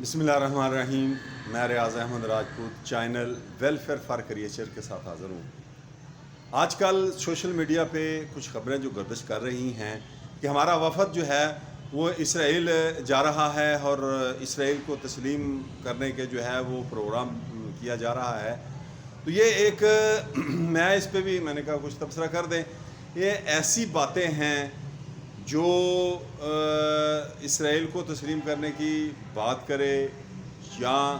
بسم اللہ الرحمن الرحیم. میں Riyaz Ahmad Rajput channel welfare for creature کے ساتھ حاضر ہوں. آج کل سوشل میڈیا پہ کچھ خبریں جو گردش کر رہی ہیں کہ ہمارا وفد جو ہے وہ اسرائیل جا رہا ہے اور اسرائیل کو تسلیم کرنے کے جو ہے وہ پروگرام کیا جا رہا ہے. تو یہ ایک میں اس پہ بھی میں نے کہا کچھ تبصرہ کر دیں. یہ ایسی باتیں ہیں جو اسرائیل کو تسلیم کرنے کی بات کرے یا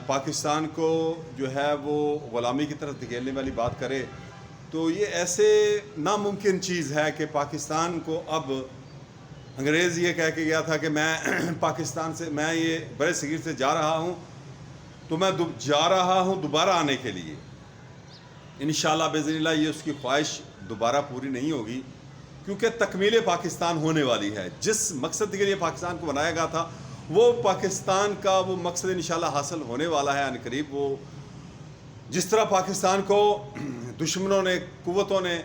پاکستان کو جو ہے وہ غلامی کی طرف دھکیلنے والی بات کرے، تو یہ ایسے ناممکن چیز ہے کہ پاکستان کو اب انگریز یہ کہہ کے گیا تھا کہ میں پاکستان سے میں یہ برے صغیر سے جا رہا ہوں، تو میں جا رہا ہوں دوبارہ آنے کے لیے. انشاءاللہ باذن اللہ یہ اس کی خواہش دوبارہ پوری نہیں ہوگی، کیونکہ تکمیل پاکستان ہونے والی ہے. جس مقصد کے لیے پاکستان کو بنایا گیا تھا وہ پاکستان کا وہ مقصد انشاءاللہ حاصل ہونے والا ہے عنقریب. وہ جس طرح پاکستان کو دشمنوں نے قوتوں نے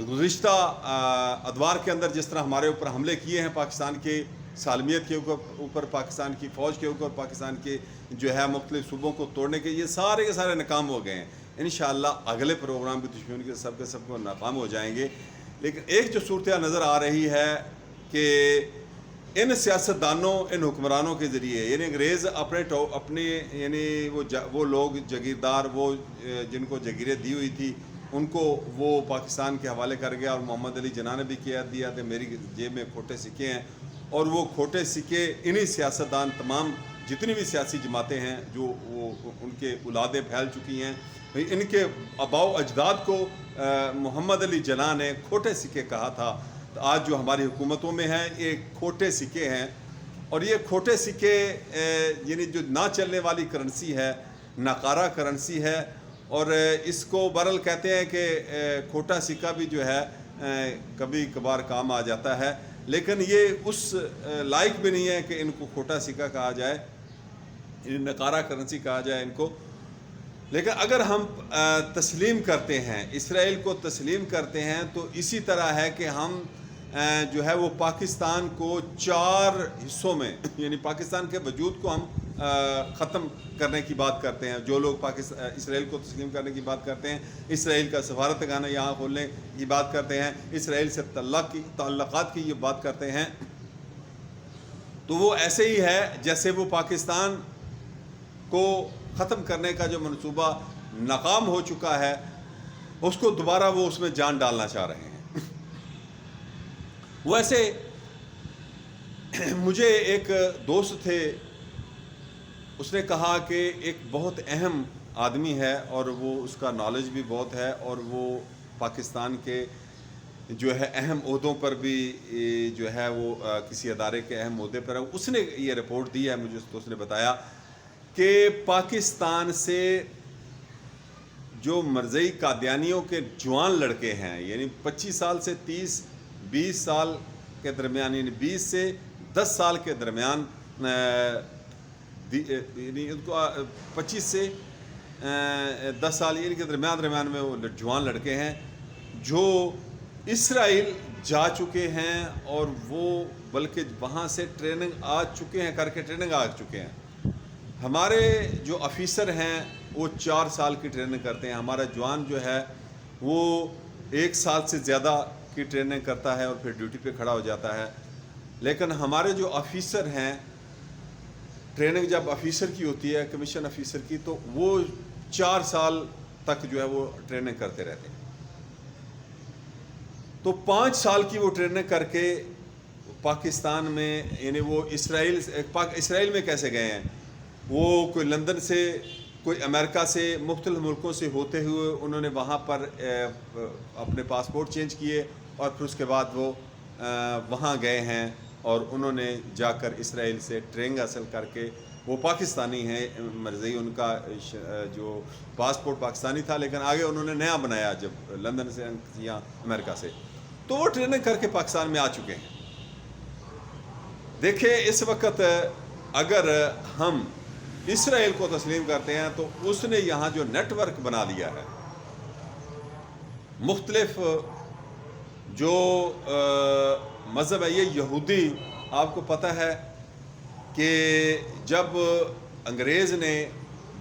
گزشتہ ادوار کے اندر جس طرح ہمارے اوپر حملے کیے ہیں، پاکستان کی سالمیت کے اوپر، پاکستان کی فوج کے اوپر، پاکستان کے جو ہے مختلف صوبوں کو توڑنے کے، یہ سارے کے سارے ناکام ہو گئے ہیں. انشاءاللہ اگلے پروگرام بھی دشمن کے سب کو ناکام ہو جائیں گے. لیکن ایک جو صورتحال نظر آ رہی ہے کہ ان سیاستدانوں، ان حکمرانوں کے ذریعے، یعنی انگریز اپنے یعنی وہ لوگ جگیردار، وہ جن کو جگیریں دی ہوئی تھی، ان کو وہ پاکستان کے حوالے کر گیا. اور محمد علی جناح نے بھی کہہ دیا کہ میری جیب میں کھوٹے سکے ہیں، اور وہ کھوٹے سکے انہی سیاستدان، تمام جتنی بھی سیاسی جماعتیں ہیں جو وہ ان کے اولادیں پھیل چکی ہیں، ان کے آباء و اجداد کو محمد علی جناح نے کھوٹے سکے کہا تھا. تو آج جو ہماری حکومتوں میں ہیں یہ کھوٹے سکے ہیں، اور یہ کھوٹے سکے یعنی جو نہ چلنے والی کرنسی ہے، ناکارہ کرنسی ہے. اور اس کو بہرحال کہتے ہیں کہ کھوٹا سکہ بھی جو ہے کبھی کبھار کام آ جاتا ہے، لیکن یہ اس لائق بھی نہیں ہے کہ ان کو کھوٹا سکہ کہا جائے، ناکارہ کرنسی کہا جائے ان کو. لیکن اگر ہم تسلیم کرتے ہیں، اسرائیل کو تسلیم کرتے ہیں، تو اسی طرح ہے کہ ہم جو ہے وہ پاکستان کو 4 حصوں میں یعنی پاکستان کے وجود کو ہم ختم کرنے کی بات کرتے ہیں. جو لوگ اسرائیل کو تسلیم کرنے کی بات کرتے ہیں، اسرائیل کا سفارتخانہ یہاں کھولنے کی بات کرتے ہیں، اسرائیل سے تعلقات کی یہ بات کرتے ہیں، تو وہ ایسے ہی ہے جیسے وہ پاکستان کو ختم کرنے کا جو منصوبہ ناکام ہو چکا ہے، اس کو دوبارہ وہ اس میں جان ڈالنا چاہ رہے ہیں. ویسے مجھے ایک دوست تھے، اس نے کہا کہ ایک بہت اہم آدمی ہے اور وہ اس کا نالج بھی بہت ہے، اور وہ پاکستان کے جو ہے اہم عہدوں پر بھی جو ہے وہ کسی ادارے کے اہم عہدے پر ہے. اس نے یہ رپورٹ دی ہے مجھے، تو اس نے بتایا کہ پاکستان سے جو مرزئی قادیانیوں کے جوان لڑکے ہیں، یعنی 25 سال سے 20 سال کے درمیان، یعنی 20 سے 10 سال کے درمیان، یعنی ان کو 25 سے 10 سال یعنی کے درمیان میں وہ جوان لڑکے ہیں جو اسرائیل جا چکے ہیں، اور وہ بلکہ وہاں سے ٹریننگ آ چکے ہیں، کر کے ٹریننگ آ چکے ہیں. ہمارے جو آفیسر ہیں وہ 4 سال کی ٹریننگ کرتے ہیں، ہمارا جوان جو ہے وہ 1 سال سے زیادہ کی ٹریننگ کرتا ہے اور پھر ڈیوٹی پہ کھڑا ہو جاتا ہے. لیکن ہمارے جو آفیسر ہیں، ٹریننگ جب آفیسر کی ہوتی ہے، کمیشن آفیسر کی، تو وہ 4 سال تک جو ہے وہ ٹریننگ کرتے رہتے ہیں. تو 5 سال کی وہ ٹریننگ کر کے پاکستان میں، یعنی وہ اسرائیل میں کیسے گئے ہیں؟ وہ کوئی لندن سے، کوئی امریکہ سے، مختلف ملکوں سے ہوتے ہوئے انہوں نے وہاں پر اپنے پاسپورٹ چینج کیے، اور پھر اس کے بعد وہ وہاں گئے ہیں، اور انہوں نے جا کر اسرائیل سے ٹریننگ حاصل کر کے، وہ پاکستانی ہیں مرزئی، ان کا جو پاسپورٹ پاکستانی تھا، لیکن آگے انہوں نے نیا بنایا جب لندن سے یا امریکہ سے، تو وہ ٹریننگ کر کے پاکستان میں آ چکے ہیں. دیکھیں اس وقت اگر ہم اسرائیل کو تسلیم کرتے ہیں تو اس نے یہاں جو نیٹ ورک بنا لیا ہے، مختلف جو مذہب ہے، یہ یہودی، آپ کو پتہ ہے کہ جب انگریز نے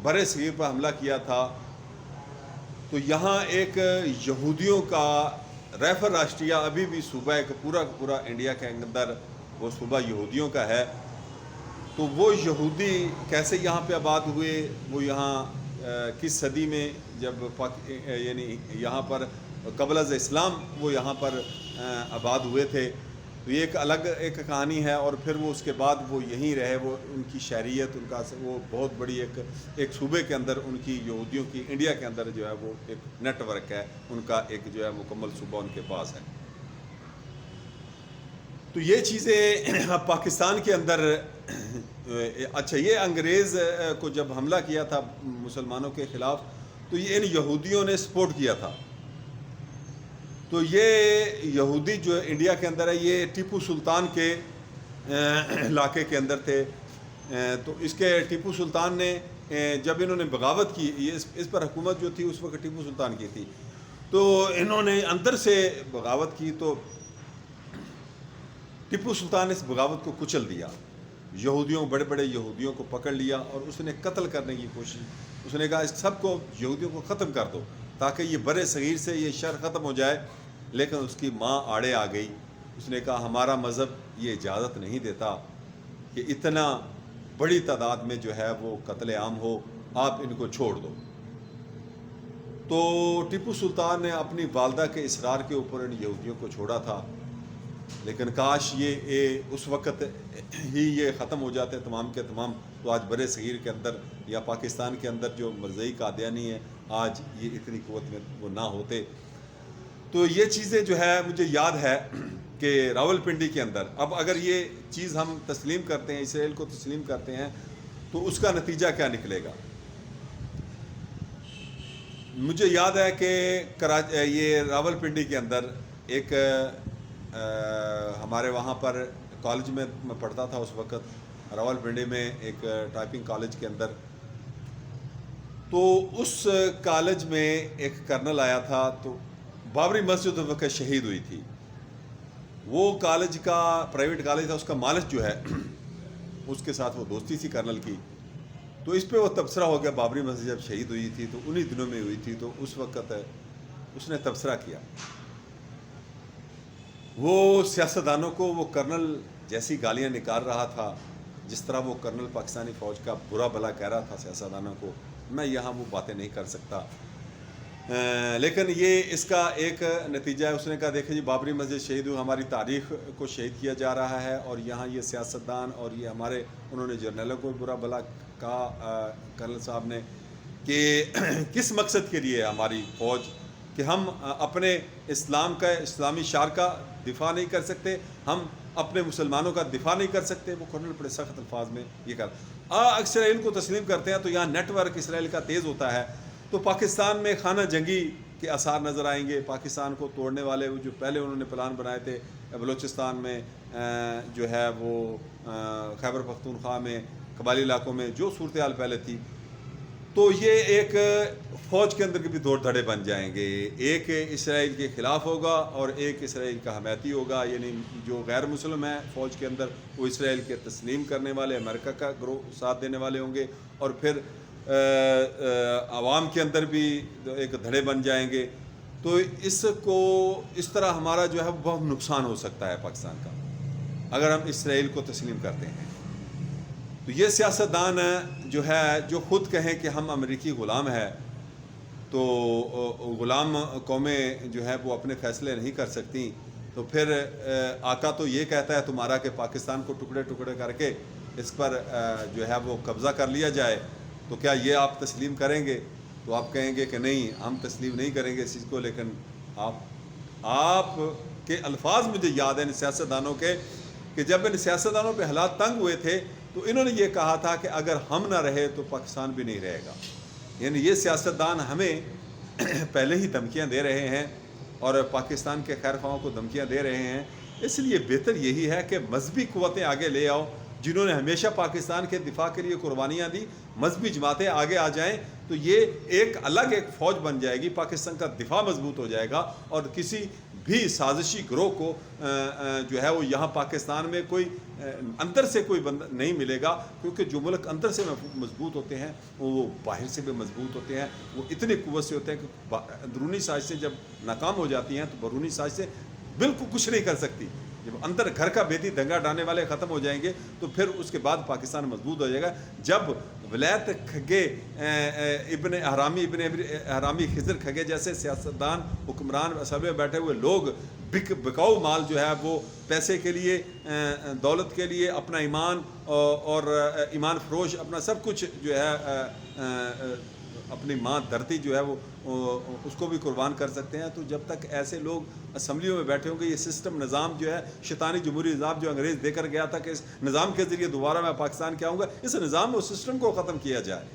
بر صغیر پر حملہ کیا تھا تو یہاں ایک یہودیوں کا ریفر راشٹریہ ابھی بھی صوبہ ایک پورا کا پورا انڈیا کے اندر وہ صوبہ یہودیوں کا ہے. تو وہ یہودی کیسے یہاں پہ آباد ہوئے، وہ یہاں کس صدی میں جب یعنی یہاں پر قبل از اسلام وہ یہاں پر آباد ہوئے تھے، تو یہ ایک الگ ایک کہانی ہے. اور پھر وہ اس کے بعد وہ یہیں رہے، وہ ان کی شہریت ان کا وہ بہت بڑی ایک صوبے کے اندر ان کی یہودیوں کی انڈیا کے اندر جو ہے وہ ایک نیٹ ورک ہے، ان کا ایک جو ہے مکمل صوبہ ان کے پاس ہے. تو یہ چیزیں پاکستان کے اندر اچھا یہ انگریز کو جب حملہ کیا تھا مسلمانوں کے خلاف تو یہ ان یہودیوں نے سپورٹ کیا تھا. تو یہ یہودی جو انڈیا کے اندر ہے یہ ٹیپو سلطان کے علاقے کے اندر تھے. تو اس کے ٹیپو سلطان نے جب انہوں نے بغاوت کی، یہ اس پر حکومت جو تھی اس وقت ٹیپو سلطان کی تھی، تو انہوں نے اندر سے بغاوت کی. تو ٹیپو سلطان نے اس بغاوت کو کچل دیا، یہودیوں بڑے بڑے یہودیوں کو پکڑ لیا اور اس نے قتل کرنے کی کوشش. اس نے کہا اس سب کو یہودیوں کو ختم کر دو تاکہ یہ بر صغیر سے یہ شر ختم ہو جائے. لیکن اس کی ماں آڑے آ گئی. اس نے کہا ہمارا مذہب یہ اجازت نہیں دیتا کہ اتنا بڑی تعداد میں جو ہے وہ قتل عام ہو، آپ ان کو چھوڑ دو. تو ٹیپو سلطان نے اپنی والدہ کے اصرار کے اوپر ان یہودیوں کو چھوڑا تھا. لیکن کاش یہ اس وقت ہی یہ ختم ہو جاتے تمام کے تمام، تو آج بر صغیر کے اندر یا پاکستان کے اندر جو مرزئی قادیانی ہیں آج یہ اتنی قوت میں وہ نہ ہوتے. تو یہ چیزیں جو ہے مجھے یاد ہے کہ راول پنڈی کے اندر اب اگر یہ چیز ہم تسلیم کرتے ہیں، اسرائیل کو تسلیم کرتے ہیں، تو اس کا نتیجہ کیا نکلے گا. مجھے یاد ہے کہ یہ راول پنڈی کے اندر ایک ہمارے وہاں پر کالج میں پڑھتا تھا اس وقت، راول پنڈی میں ایک ٹائپنگ کالج کے اندر. تو اس کالج میں ایک کرنل آیا تھا، تو بابری مسجد اس وقت شہید ہوئی تھی. وہ کالج کا پرائیویٹ کالج تھا، اس کا مالک جو ہے اس کے ساتھ وہ دوستی تھی کرنل کی. تو اس پہ وہ تبصرہ ہو گیا، بابری مسجد جب شہید ہوئی تھی تو انہی دنوں میں ہوئی تھی. تو اس وقت اس نے تبصرہ کیا. وہ سیاستدانوں کو وہ کرنل جیسی گالیاں نکال رہا تھا جس طرح وہ کرنل پاکستانی فوج کا برا بھلا کہہ رہا تھا سیاستدانوں کو. میں یہاں وہ باتیں نہیں کر سکتا، لیکن یہ اس کا ایک نتیجہ ہے. اس نے کہا دیکھیں جی بابری مسجد شہید ہوئی، ہماری تاریخ کو شہید کیا جا رہا ہے، اور یہاں یہ سیاستدان اور یہ ہمارے انہوں نے جرنیلوں کو برا بھلا کہا کرنل صاحب نے کہ کس مقصد کے لیے ہماری فوج، کہ ہم اپنے اسلام کا اسلامی شعار کا دفاع نہیں کر سکتے، ہم اپنے مسلمانوں کا دفاع نہیں کر سکتے. وہ کرنل بڑے سخت الفاظ میں یہ کہا. اسرائیل کو تسلیم کرتے ہیں تو یہاں نیٹ ورک اسرائیل کا تیز ہوتا ہے، تو پاکستان میں خانہ جنگی کے آثار نظر آئیں گے. پاکستان کو توڑنے والے جو پہلے انہوں نے پلان بنائے تھے بلوچستان میں جو ہے وہ خیبر پختونخوا میں قبائلی علاقوں میں جو صورتحال پہلے تھی، تو یہ ایک فوج کے اندر کے بھی دوڑ دھڑے بن جائیں گے. ایک اسرائیل کے خلاف ہوگا اور ایک اسرائیل کا حمایتی ہوگا. یعنی جو غیر مسلم ہیں فوج کے اندر وہ اسرائیل کے تسلیم کرنے والے، امریکہ کا گروہ ساتھ دینے والے ہوں گے، اور پھر عوام کے اندر بھی ایک دھڑے بن جائیں گے. تو اس طرح ہمارا جو ہے بہت نقصان ہو سکتا ہے پاکستان کا اگر ہم اسرائیل کو تسلیم کرتے ہیں. تو یہ سیاستدان جو ہے جو خود کہیں کہ ہم امریکی غلام ہیں، تو غلام قومیں جو ہے وہ اپنے فیصلے نہیں کر سکتی. تو پھر آقا تو یہ کہتا ہے تمہارا کہ پاکستان کو ٹکڑے ٹکڑے کر کے اس پر جو ہے وہ قبضہ کر لیا جائے، تو کیا یہ آپ تسلیم کریں گے؟ تو آپ کہیں گے کہ نہیں ہم تسلیم نہیں کریں گے اس چیز کو. لیکن آپ کے الفاظ مجھے یاد ہیں ان سیاستدانوں کے کہ جب ان سیاستدانوں پہ حالات تنگ ہوئے تھے تو انہوں نے یہ کہا تھا کہ اگر ہم نہ رہے تو پاکستان بھی نہیں رہے گا. یعنی یہ سیاستدان ہمیں پہلے ہی دھمکیاں دے رہے ہیں اور پاکستان کے خیر خواہوں کو دھمکیاں دے رہے ہیں. اس لیے بہتر یہی ہے کہ مذہبی قوتیں آگے لے آؤ جنہوں نے ہمیشہ پاکستان کے دفاع کے لیے قربانیاں دی. مذہبی جماعتیں آگے آ جائیں تو یہ ایک الگ ایک فوج بن جائے گی، پاکستان کا دفاع مضبوط ہو جائے گا اور کسی بھی سازشی گروہ کو جو ہے وہ یہاں پاکستان میں کوئی اندر سے کوئی بندہ نہیں ملے گا، کیونکہ جو ملک اندر سے مضبوط ہوتے ہیں وہ باہر سے بھی مضبوط ہوتے ہیں، وہ اتنی قوت سے ہوتے ہیں کہ اندرونی سازشیں جب ناکام ہو جاتی ہیں تو بیرونی سازشیں بالکل کچھ نہیں کر سکتی۔ جب اندر گھر کا بیتی دنگا ڈالنے والے ختم ہو جائیں گے تو پھر اس کے بعد پاکستان مضبوط ہو جائے گا۔ جب ولایت کھگے ابن احرامی خضر کھگے جیسے سیاستدان، حکمران، اسمبلی میں بیٹھے ہوئے لوگ بکاؤ مال جو ہے وہ پیسے کے لیے، دولت کے لیے، اپنا ایمان اور ایمان فروش اپنا سب کچھ جو ہے اپنی ماں دھرتی جو ہے وہ اس کو بھی قربان کر سکتے ہیں، تو جب تک ایسے لوگ اسمبلیوں میں بیٹھے ہوں گے یہ سسٹم، نظام جو ہے شیطانی جمہوری نظام جو انگریز دے کر گیا تھا کہ اس نظام کے ذریعے دوبارہ میں پاکستان کے آؤں گا، اس نظام اور سسٹم کو ختم کیا جائے۔